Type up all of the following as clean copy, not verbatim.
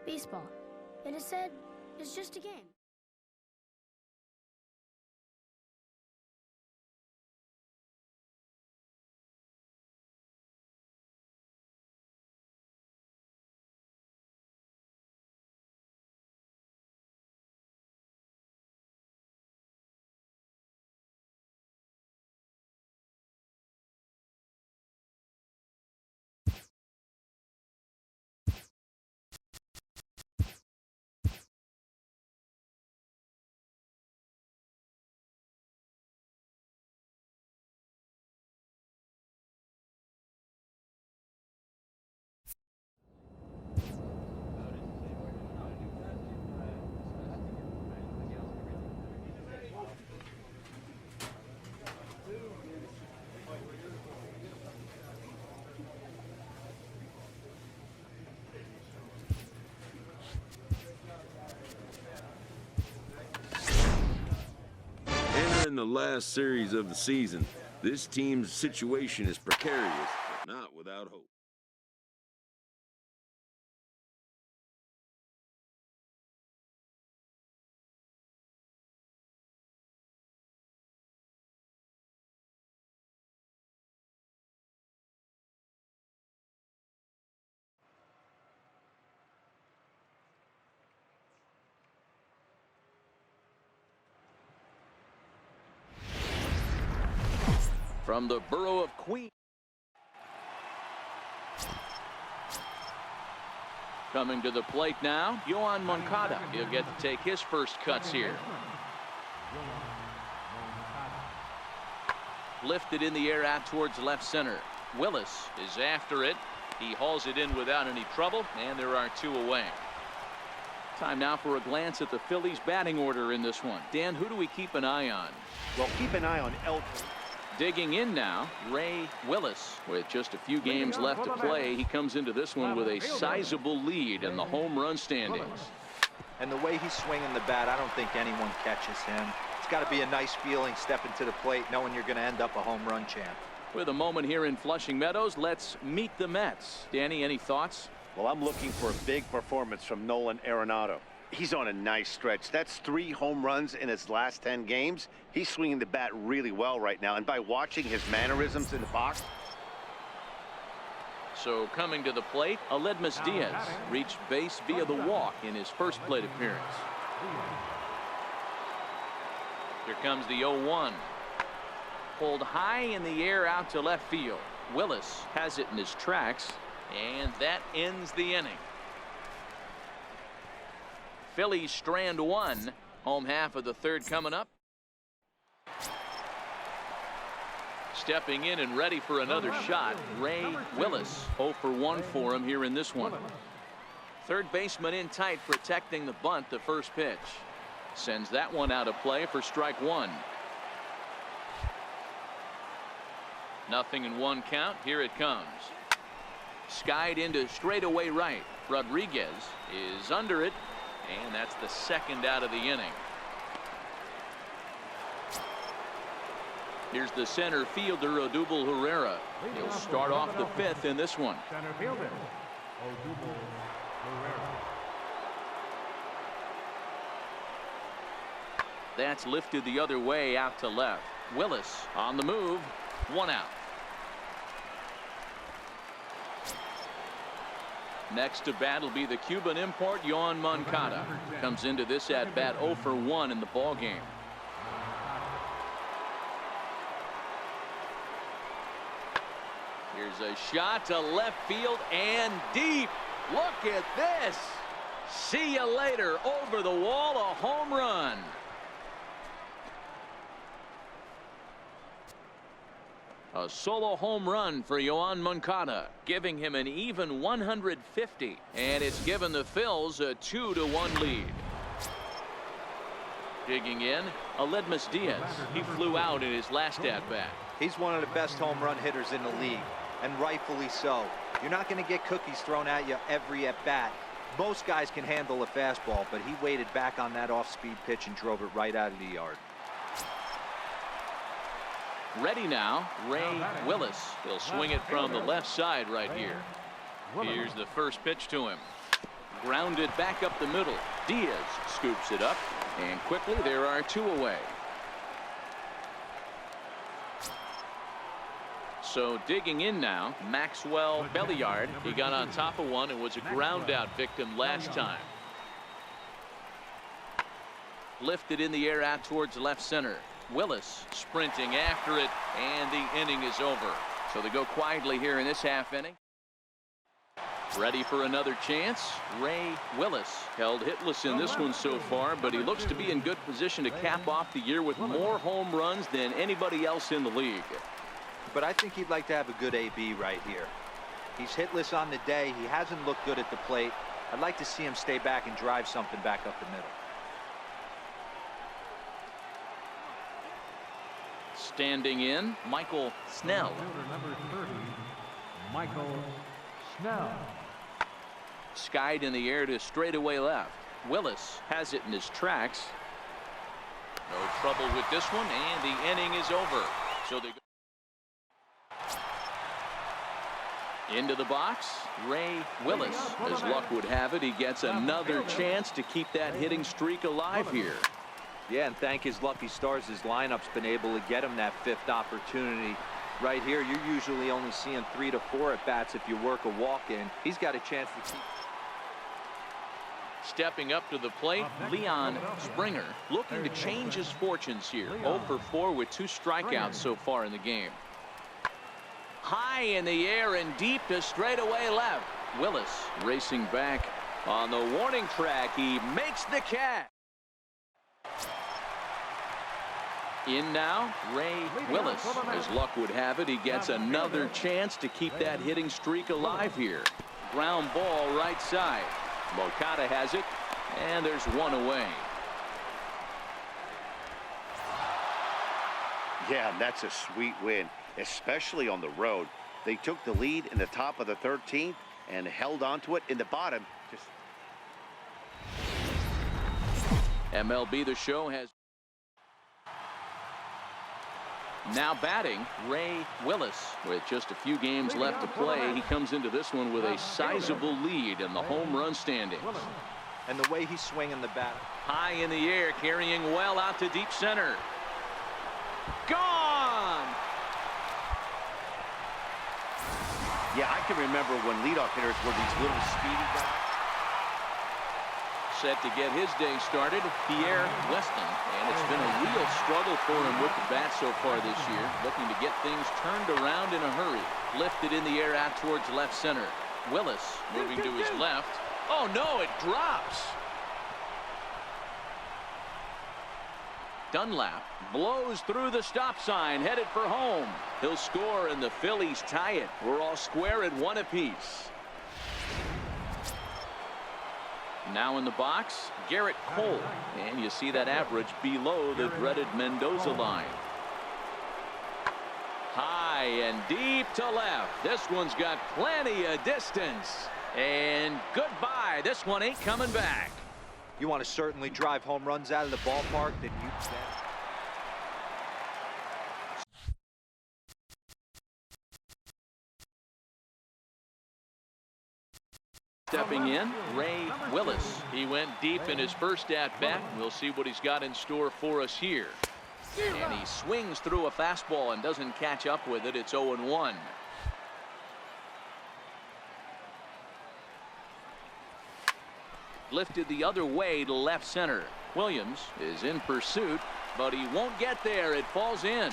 Baseball, it is said, is just a game. In the last series of the season, this team's situation is precarious, but not without hope. From the borough of Queens. Coming to the plate now, Yoan Moncada. He'll get to take his first cuts here. Lifted in the air out towards left center. Willis is after it. He hauls it in without any trouble, and there are two away. Time now for a glance at the Phillies batting order in this one. Dan, who do we keep an eye on? Well, keep an eye on Elton. Digging in now, Ray Willis. With just a few games left to play, he comes into this one with a sizable lead in the home run standings. And the way he's swinging the bat, I don't think anyone catches him. It's got to be a nice feeling stepping to the plate knowing you're going to end up a home run champ. With a moment here in Flushing Meadows, let's meet the Mets. Danny, any thoughts? Well, I'm looking for a big performance from Nolan Arenado. He's on a nice stretch. That's 3 home runs in his last 10 games. He's swinging the bat really well right now. And by watching his mannerisms in the box. So coming to the plate, Aledmus Diaz reached base via the walk in his first plate appearance. Here comes the 0-1. Pulled high in the air out to left field. Willis has it in his tracks, and that ends the inning. Phillies strand 1. Home half of the third coming up. Stepping in and ready for another shot, Ray Willis. 0 for 1 for him here in this one. Third baseman in tight, protecting the bunt. The first pitch sends that one out of play for strike 1. 0-1 count. Here it comes. Skied into straightaway right. Rodriguez is under it. And that's the second out of the inning. Here's the center fielder, Odubel Herrera. He'll start off the 5th in this one. Center fielder, Odubel Herrera. That's lifted the other way out to left. Willis on the move. 1 out. Next to bat will be the Cuban import, Yoan Moncada. Comes into this at bat 0 for 1 in the ball game. Here's a shot to left field and deep. Look at this. See you later. Over the wall, a home run. A solo home run for Yoan Moncada, giving him an even 150, and it's given the Phils a 2-1 lead. Digging in, Aledmus Diaz. He flew out in his last at-bat. He's one of the best home run hitters in the league, and rightfully so. You're not going to get cookies thrown at you every at-bat. Most guys can handle a fastball, but he waited back on that off-speed pitch and drove it right out of the yard. Ready now, Ray Willis. He'll swing it from the left side right here. Here's the first pitch to him. Grounded back up the middle. Diaz scoops it up, and quickly there are 2 away. So digging in now, Maxwell Belliard. He got on top of one and was a ground out victim last time. Lifted in the air out towards left center. Willis sprinting after it, and the inning is over. So they go quietly here in this half inning. Ready for another chance. Ray Willis held hitless in this one so far, but he looks to be in good position to cap off the year with more home runs than anybody else in the league. But I think he'd like to have a good AB right here. He's hitless on the day. He hasn't looked good at the plate. I'd like to see him stay back and drive something back up the middle. Standing in, Michael Snell. Number 30, Michael Snell. Skied in the air to straightaway left. Willis has it in his tracks. No trouble with this one, and the inning is over. So they go into the box. Ray Willis, as luck would have it, he gets another chance to keep that hitting streak alive here. Yeah, and thank his lucky stars, his lineup's been able to get him that 5th opportunity. Right here, you're usually only seeing 3 to 4 at bats if you work a walk-in. He's got a chance to keep. Stepping up to the plate, Leon Springer looking to change his fortunes here. 0 for 4 with 2 strikeouts so far in the game. High in the air and deep to straightaway left. Willis racing back on the warning track. He makes the catch. In now, Ray Willis. As luck would have it, he gets another chance to keep that hitting streak alive here. Ground ball right side. Moncada has it, and there's 1 away. Yeah, that's a sweet win, especially on the road. They took the lead in the top of the 13th and held on to it in the bottom. MLB The Show has now batting Ray Willis. With just a few games left to play, he comes into this one with a sizable lead in the home run standings. And the way he's swinging the bat. High in the air, carrying well out to deep center. Gone! Yeah, I can remember when leadoff hitters were these little speedy guys. Set to get his day started, Pierre Weston, and it's been a real struggle for him with the bat so far this year, looking to get things turned around in a hurry. Lifted in the air out towards left center. Willis moving to his left. Oh no, it drops. Dunlap blows through the stop sign, headed for home. He'll score, and the Phillies tie it. We're all square at 1 apiece. Now in the box, Garrett Cole, and you see that average below the dreaded Mendoza line. High and deep to left. This one's got plenty of distance. And goodbye. This one ain't coming back. You want to certainly drive home runs out of the ballpark, then you can. Stepping in, Ray Willis. He went deep in his first at-bat. We'll see what he's got in store for us here. And he swings through a fastball and doesn't catch up with it. It's 0-1. Lifted the other way to left center. Williams is in pursuit, but he won't get there. It falls in.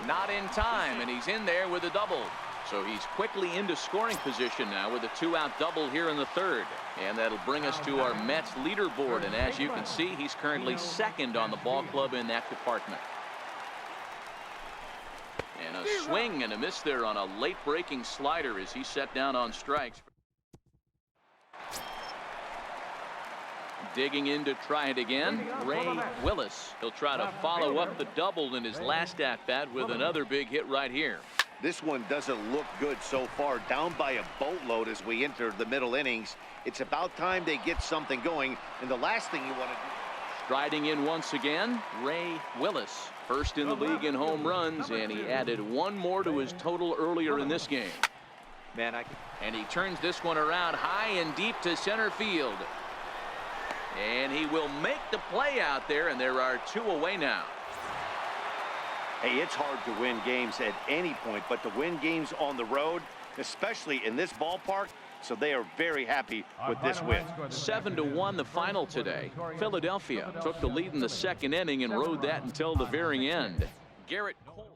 Not in time, and he's in there with a double. So he's quickly into scoring position now with a 2-out double here in the 3rd. And that'll bring us to our Mets leaderboard. And as you can see, he's currently 2nd on the ball club in that department. And a swing and a miss there on a late breaking slider as he set down on strikes. Digging in to try it again, Ray Willis. He'll try to follow up the double in his last at-bat with another big hit right here. This one doesn't look good so far. Down by a boatload as we enter the middle innings. It's about time they get something going, and the last thing you want to do. Striding in once again, Ray Willis. First in the league in home runs, and he added 1 more to his total earlier in this game. Man, and he turns this one around high and deep to center field. And he will make the play out there, and there are 2 away now. Hey, it's hard to win games at any point, but to win games on the road, especially in this ballpark, so they are very happy with this win. 7-1 the final today. Philadelphia took the lead in the 2nd inning and rode that until the very end. Garrett Cole.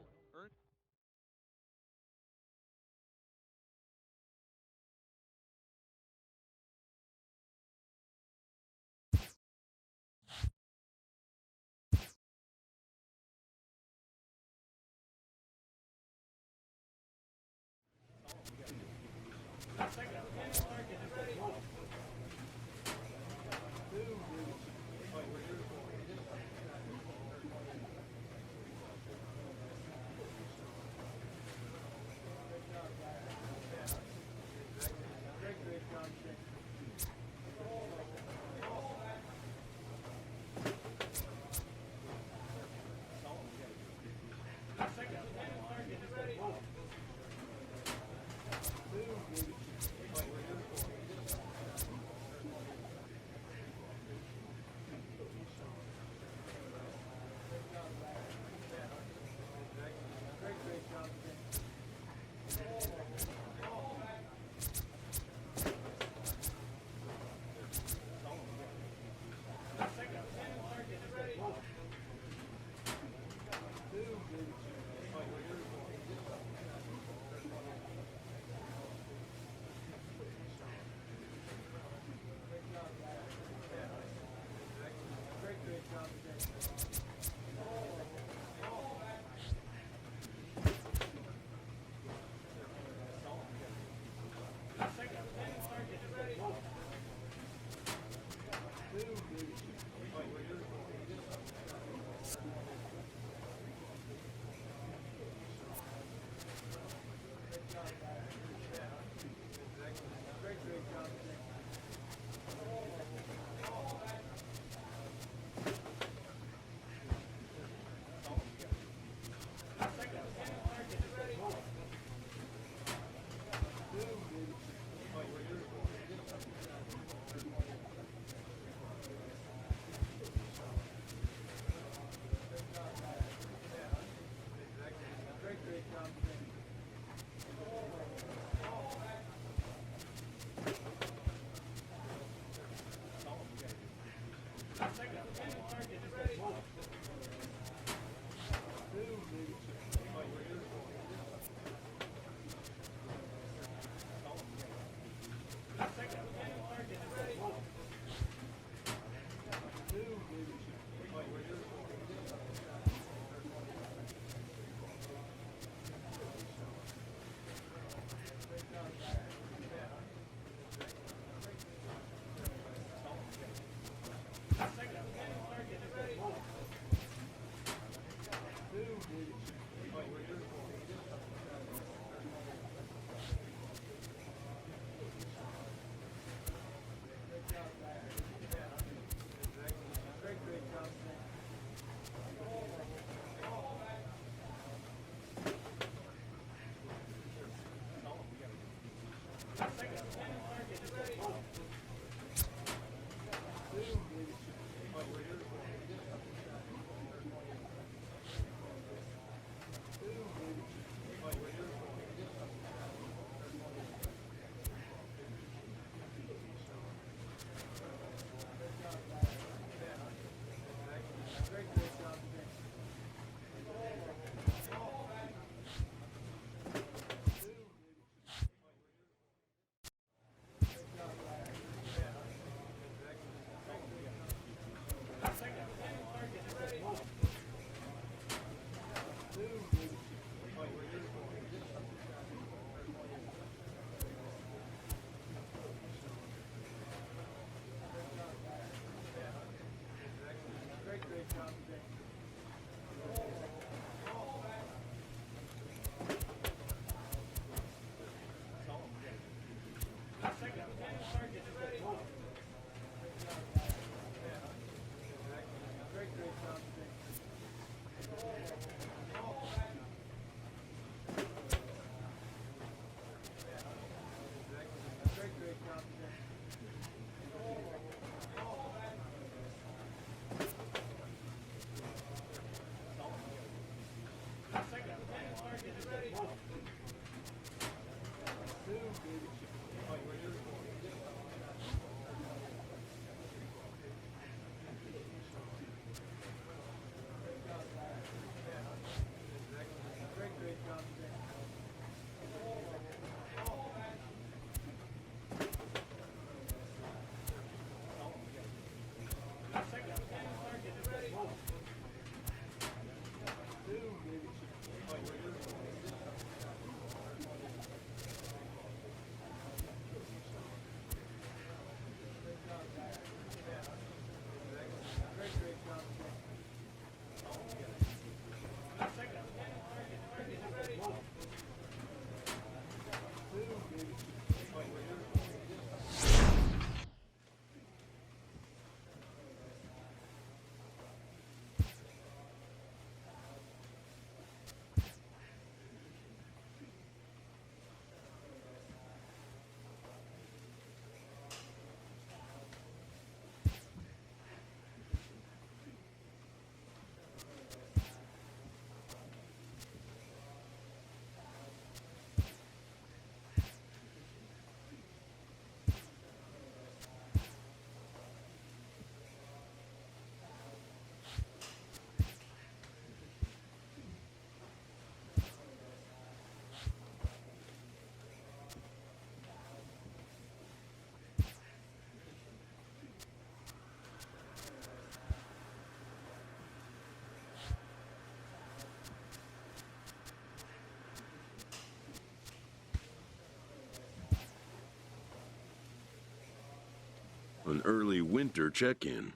an early winter check-in.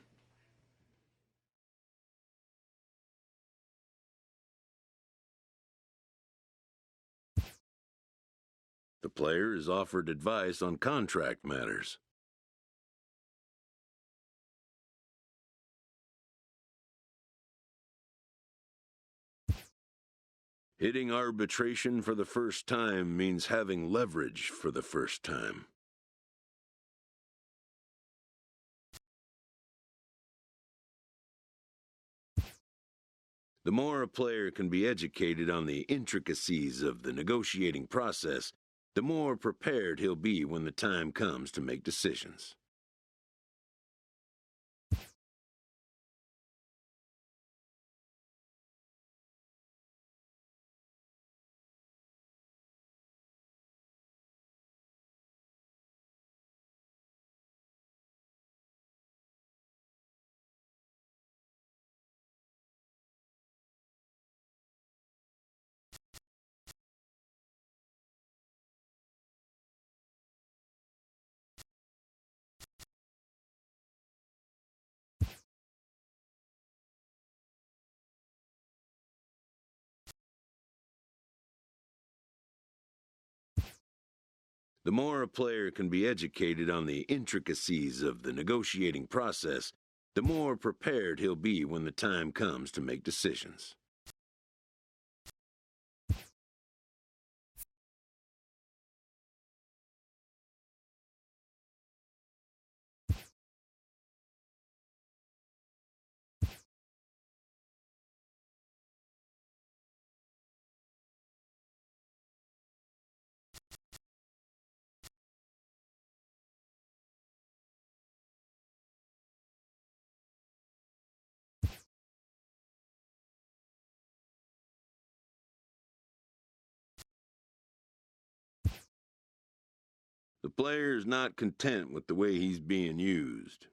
The player is offered advice on contract matters. Hitting arbitration for the first time means having leverage for the first time. The more a player can be educated on the intricacies of the negotiating process, the more prepared he'll be when the time comes to make decisions. The more a player can be educated on the intricacies of the negotiating process, the more prepared he'll be when the time comes to make decisions. The player is not content with the way he's being used.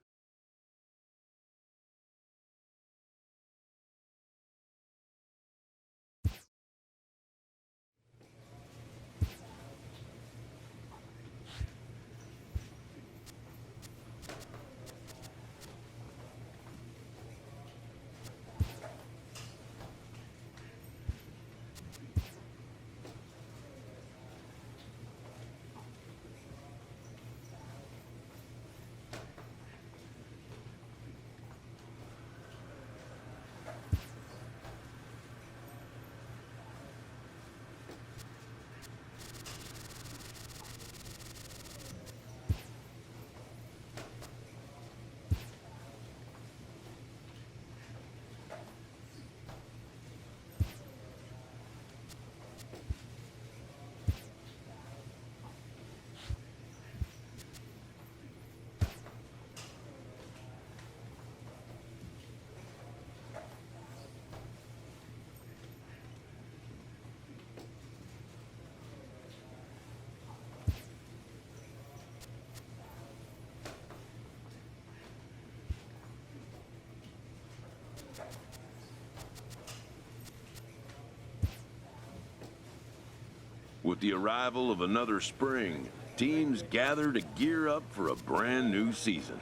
With the arrival of another spring, teams gather to gear up for a brand new season.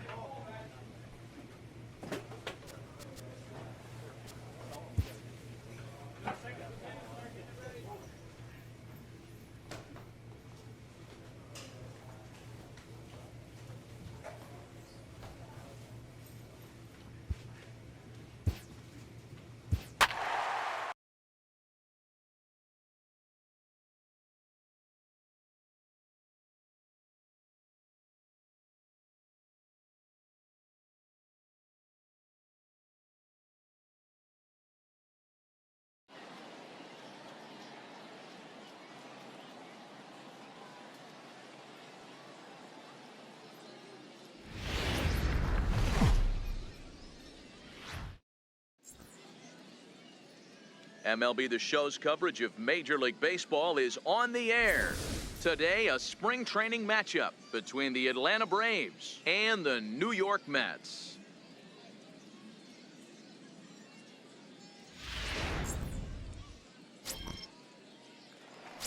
MLB The Show's coverage of Major League Baseball is on the air. Today, a spring training matchup between the Atlanta Braves and the New York Mets.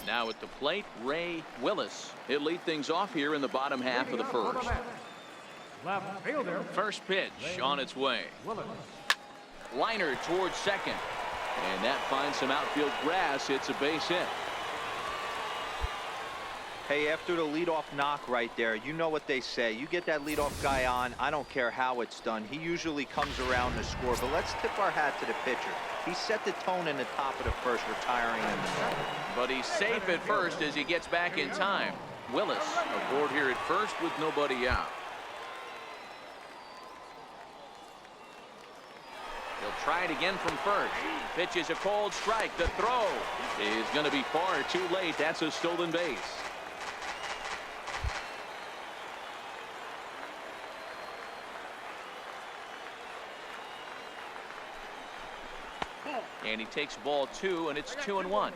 Now at the plate, Ray Willis. He'll lead things off here in the bottom half of the first. Left fielder. First pitch on its way. Willis. Liner towards second. And that finds some outfield grass. It's a base hit. Hey, after the leadoff knock right there, you know what they say. You get that leadoff guy on, I don't care how it's done. He usually comes around to score. But let's tip our hat to the pitcher. He set the tone in the top of the first, retiring in the middle. But he's safe at first as he gets back in time. Willis aboard here at first with nobody out. He'll try it again from first. Pitches a cold strike. The throw is going to be far too late. That's a stolen base. And he takes ball 2, and it's 2-1.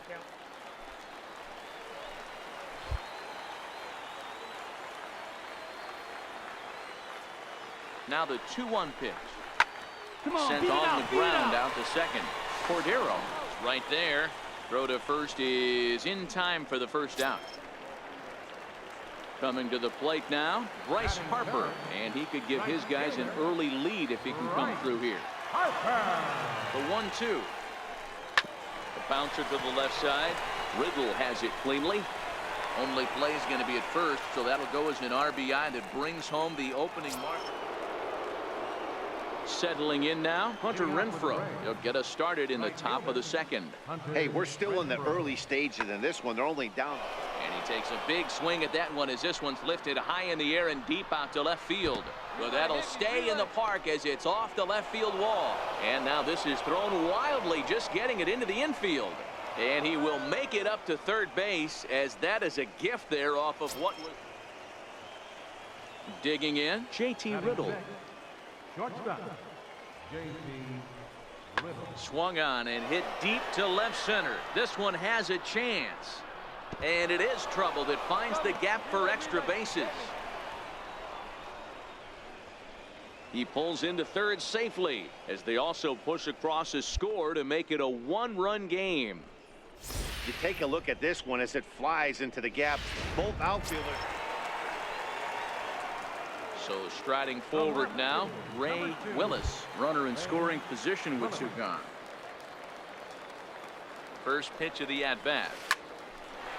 Now the 2-1 pitch. Sent on the ground out to second. Cordero is right there. Throw to first is in time for the first out. Coming to the plate now, Bryce Harper, and he could give his guys an early lead if he can come through here. The 1-2. The bouncer to the left side. Riddle has it cleanly. Only play is going to be at first, so that'll go as an RBI that brings home the opening mark. Settling in now, Hunter Renfroe. He'll get us started in the top of the second. Hey, we're still in the early stages in this one. They're only down. And he takes a big swing at that one as this one's lifted high in the air and deep out to left field. But that'll stay in the park as it's off the left field wall. And now this is thrown wildly, just getting it into the infield. And he will make it up to third base as that is a gift there off of what was. Digging in, JT Riddle. Shortstop. JT Riddle. Swung on and hit deep to left center. This one has a chance. And it is trouble that finds the gap for extra bases. He pulls into third safely as they also push across a score to make it a one-run game. You take a look at this one as it flies into the gap. Both outfielders. So striding forward now, Ray Willis, runner in scoring position with two gone. First pitch of the at-bat.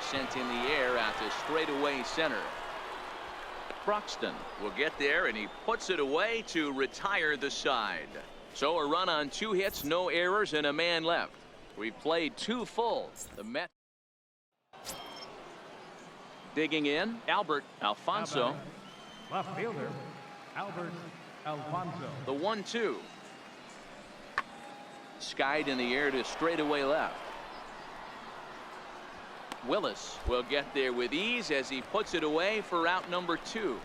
Sent in the air out to straightaway center. Broxton will get there, and he puts it away to retire the side. So a run on 2 hits, no errors, and a man left. We've played 2 full. The Mets. Digging in, Albert Alfonso. Left fielder, Albert Alfonso. The 1-2. Skied in the air to straightaway left. Willis will get there with ease as he puts it away for out number 2.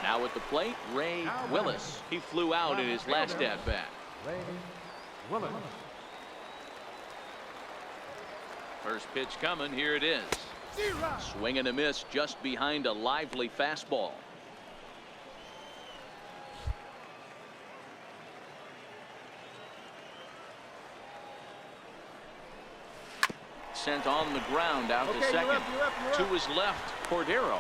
Now at the plate, Ray Willis. He flew out in his last at-bat. Ray Willis. First pitch coming. Here it is. Swing and a miss just behind a lively fastball. Sent on the ground out to second. To his left, Cordero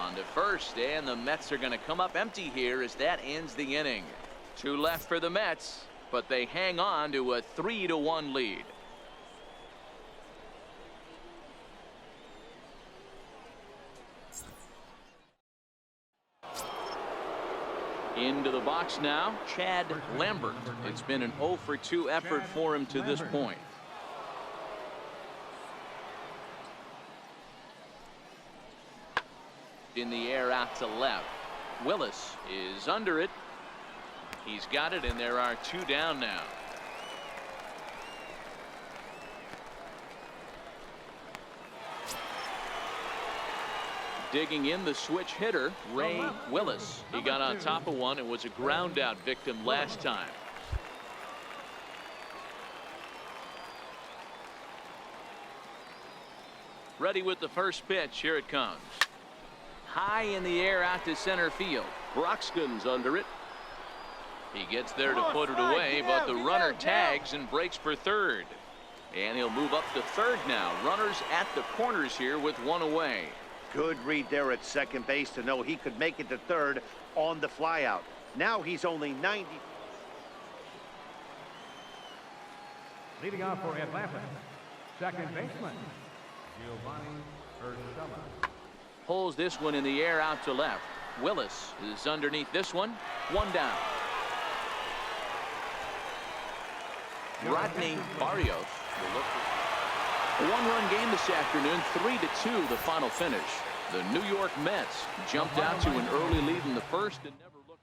on to first, and the Mets are going to come up empty here as that ends the inning. 2 left for the Mets, but they hang on to a 3-1 lead. Into the box now, Chad Lambert. It's been an 0-for-2 effort for him to this point. In the air out to left. Willis is under it. He's got it, and there are 2 down now. Digging in, the switch hitter, Ray Willis. He got on top of one and was a ground out victim last time. Ready with the first pitch. Here it comes. High in the air out to center field. Broxton's under it. He gets there to put it away, but the runner tags and breaks for third. And he'll move up to third now. Runners at the corners here with one away. Good read there at second base to know he could make it to third on the flyout. Now he's only 90. Leading off for Atlanta, second baseman, Giovanni Urshela. Pulls this one in the air out to left. Willis is underneath this one. One down. Rodney Barrios will look for a one-run game this afternoon. 3-2 the final finish. The New York Mets jumped out to an early lead in the first and never looked.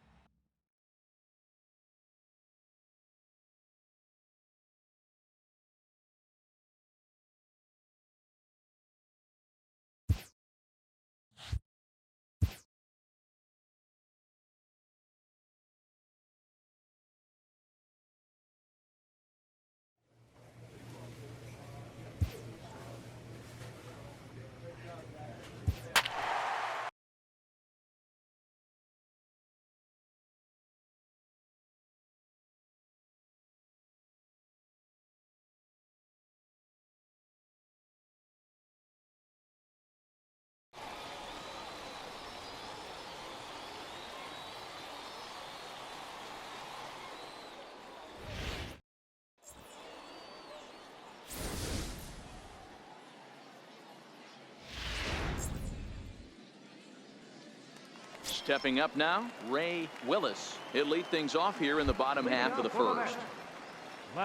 Stepping up now, Ray Willis. He'll lead things off here in the bottom half of the first.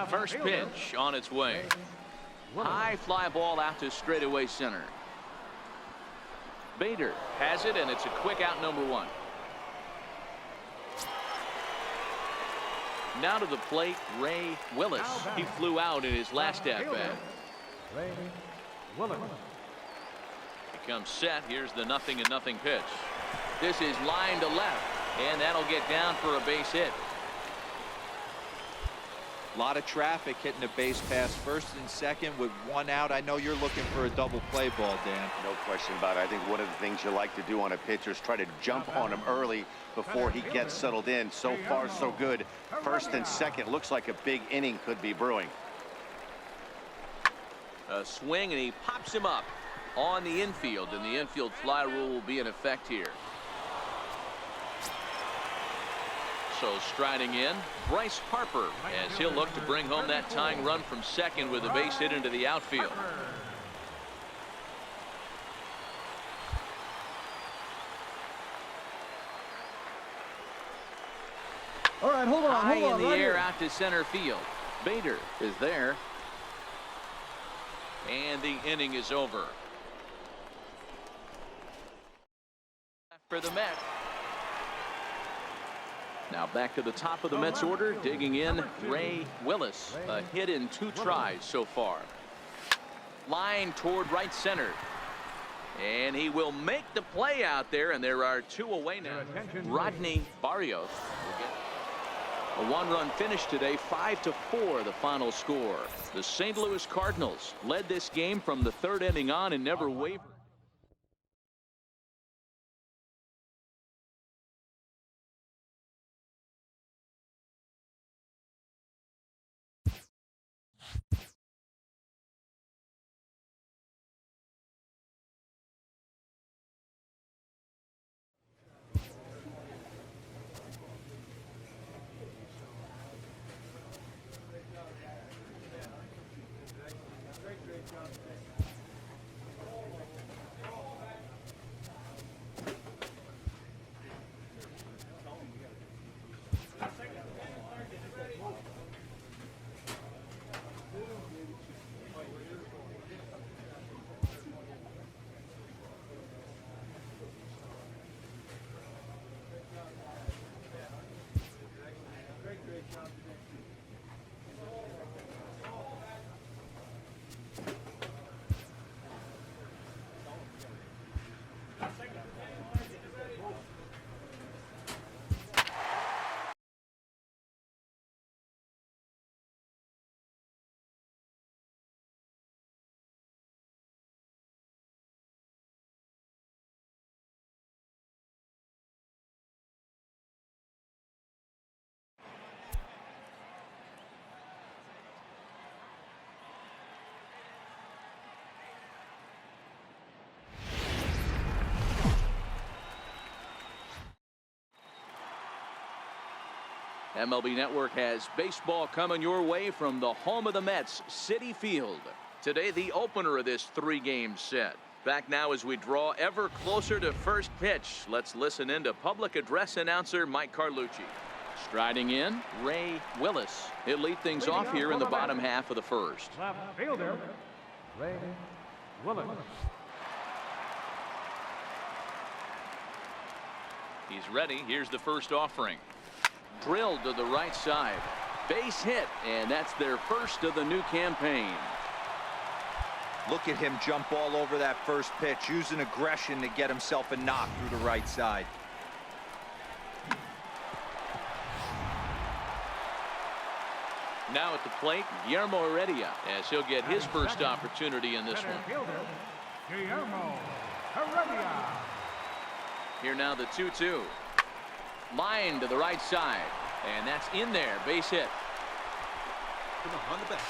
First pitch on its way. High fly ball out to straightaway center. Bader has it, and it's a quick out, number one. Now to the plate, Ray Willis. He flew out in his last at-bat. Ray Willis. He comes set. Here's the 0-0 pitch. This is line to left, and that'll get down for a base hit. A lot of traffic hitting the base pass first and second with one out. I know you're looking for a double play ball, Dan. No question about it. I think one of the things you like to do on a pitcher is try to jump on him early before he gets settled in. So far, so good. First and second. Looks like a big inning could be brewing. A swing, and he pops him up on the infield, and the infield fly rule will be in effect here. So striding in, Bryce Harper, as he'll look to bring home that tying run from second with a base hit into the outfield. All right, hold on. High in the right air here. out to center field. Bader is there. And the inning is over. For the Mets. Now back to the top of the Mets order, digging in Ray Willis. A hit in 2 tries so far. Line toward right center. And he will make the play out there, and there are 2 away now. Rodney Barrios will get a one-run finish today. 5-4 the final score. The St. Louis Cardinals led this game from the 3rd inning on and never wavered. MLB Network has baseball coming your way from the home of the Mets, Citi Field. Today, the opener of this 3-game set. Back now as we draw ever closer to first pitch. Let's listen in to public address announcer Mike Carlucci. Striding in, Ray Willis. He'll lead things off here in the bottom half of the first. Left fielder, Ray Willis. He's ready. Here's the first offering. Drilled to the right side. Base hit, and that's their first of the new campaign. Look at him jump all over that first pitch, using aggression to get himself a knock through the right side. Now at the plate, Guillermo Heredia, as he'll get his first opportunity in this Center one. fielder, Guillermo Heredia. Here now the 2-2. Line to the right side, and that's in there. Base hit. Come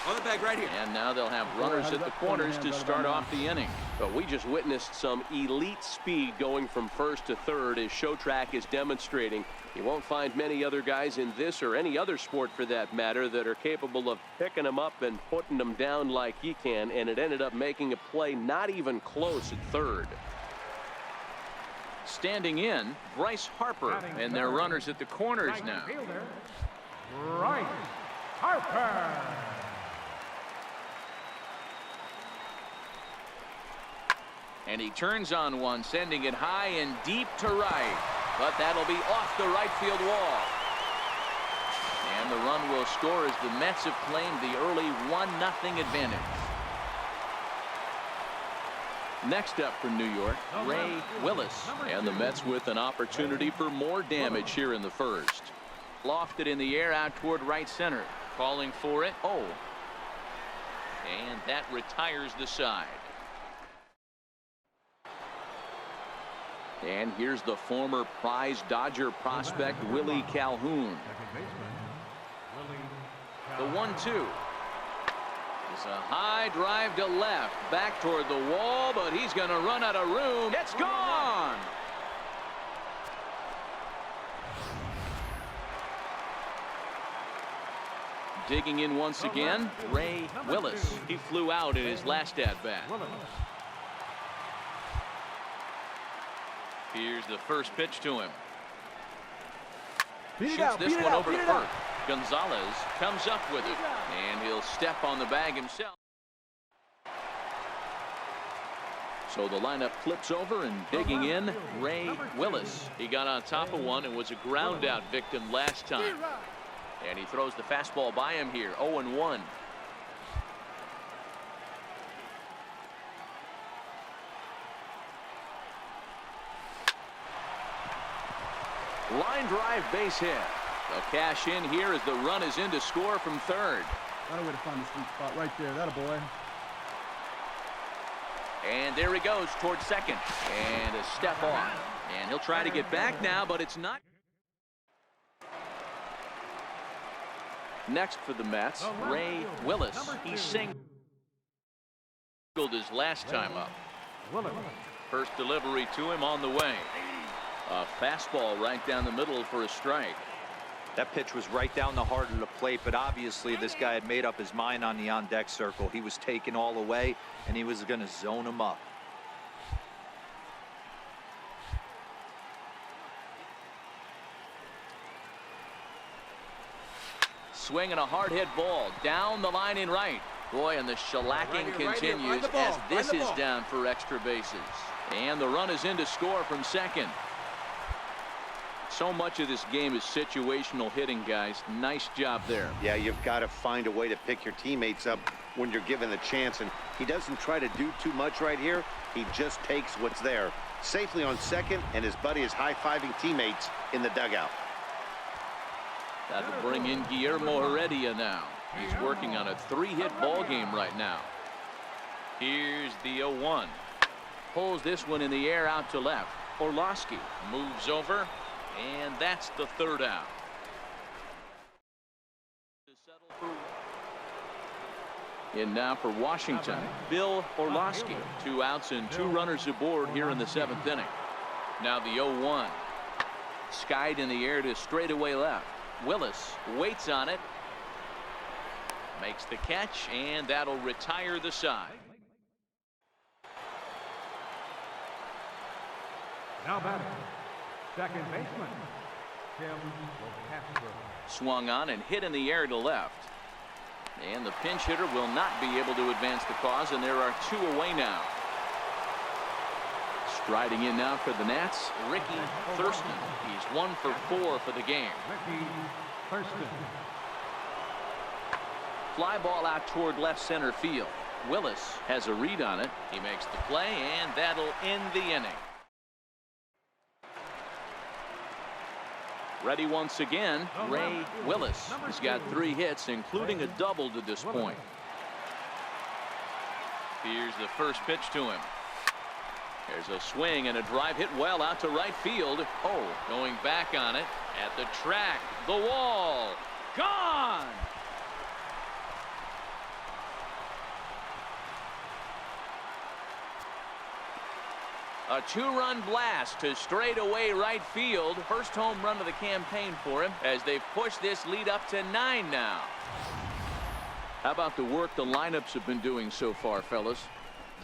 on the bag right here. And now they'll have runners at the corners to start off the inning. But we just witnessed some elite speed going from first to third, as Showtrack is demonstrating. You won't find many other guys in this or any other sport for that matter that are capable of picking them up and putting them down like he can, and it ended up making a play not even close at third. Standing in, Bryce Harper, and their runners at the corners Right now. fielder, Bryce Harper. And he turns on one, sending it high and deep to right. But that'll be off the right field wall. And the run will score as the Mets have claimed the early 1-0 advantage. Next up for New York, Ray Willis. And the Mets with an opportunity for more damage here in the first. Lofted in the air out toward right center. Calling for it. Oh. And that retires the side. And here's the former prize Dodger prospect, Willie Calhoun. The 1-2. It's a high drive to left, back toward the wall, but he's going to run out of room. It's gone. Digging in once again, Ray Willis. He flew out in his last at-bat. Here's the first pitch to him. Shoots this one over to first. Gonzalez comes up with it, and he'll step on the bag himself. So the lineup flips over, and digging in, Ray Willis. He got on top of one and was a ground out victim last time. And he throws the fastball by him here, 0-1. Line drive, base hit. They'll cash in here as the run is in to score from third. Got a way to find the sweet spot right there. That a boy. And there he goes towards second. And a step off. And he'll try to get back now, but it's not. Next for the Mets, Ray Willis. He singled his last time up. First delivery to him on the way. A fastball right down the middle for a strike. That pitch was right down the heart of the plate, but obviously this guy had made up his mind on the on-deck circle. He was taken all the way, and he was going to zone him up. Swinging a hard hit ball down the line in right. Boy, and the shellacking continues as this is down for extra bases. And the run is in to score from second. So much of this game is situational hitting, guys. Nice job there. Yeah, you've got to find a way to pick your teammates up when you're given the chance, and he doesn't try to do too much right here. He just takes what's there. Safely on second, and his buddy is high-fiving teammates in the dugout. That'll bring in Guillermo Heredia now. He's working on a 3-hit ball game right now. Here's the 0-1. Pulls this one in the air out to left. Orlowski moves over, and that's the third out. In now for Washington, Bill Orlowski. 2 outs and 2 runners aboard here in the 7th inning. Now the 0-1. Skied in the air to straightaway left. Willis waits on it. Makes the catch, and that'll retire the side. Now batting, second baseman, Tim Castro. Swung on and hit in the air to left. And the pinch hitter will not be able to advance the cause, and there are 2 away now. Striding in now for the Nats, Ricky Thurston. He's 1 for 4 for the game. Ricky Thurston. Fly ball out toward left center field. Willis has a read on it. He makes the play, and that'll end the inning. Ready once again, Ray Willis. He's got 3 hits, including a double to this point. Here's the first pitch to him. There's a swing and a drive hit well out to right field. Oh, going back on it at the track. The wall. Gone. A 2-run blast to straightaway right field. First home run of the campaign for him as they've pushed this lead up to 9 now. How about the work the lineups have been doing so far, fellas?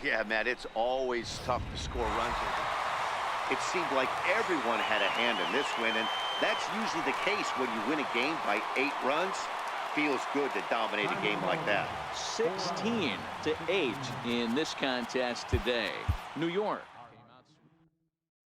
Yeah, Matt, it's always tough to score runs. It seemed like everyone had a hand in this win, and that's usually the case when you win a game by 8 runs. Feels good to dominate a game like that. 16-8 in this contest today. New York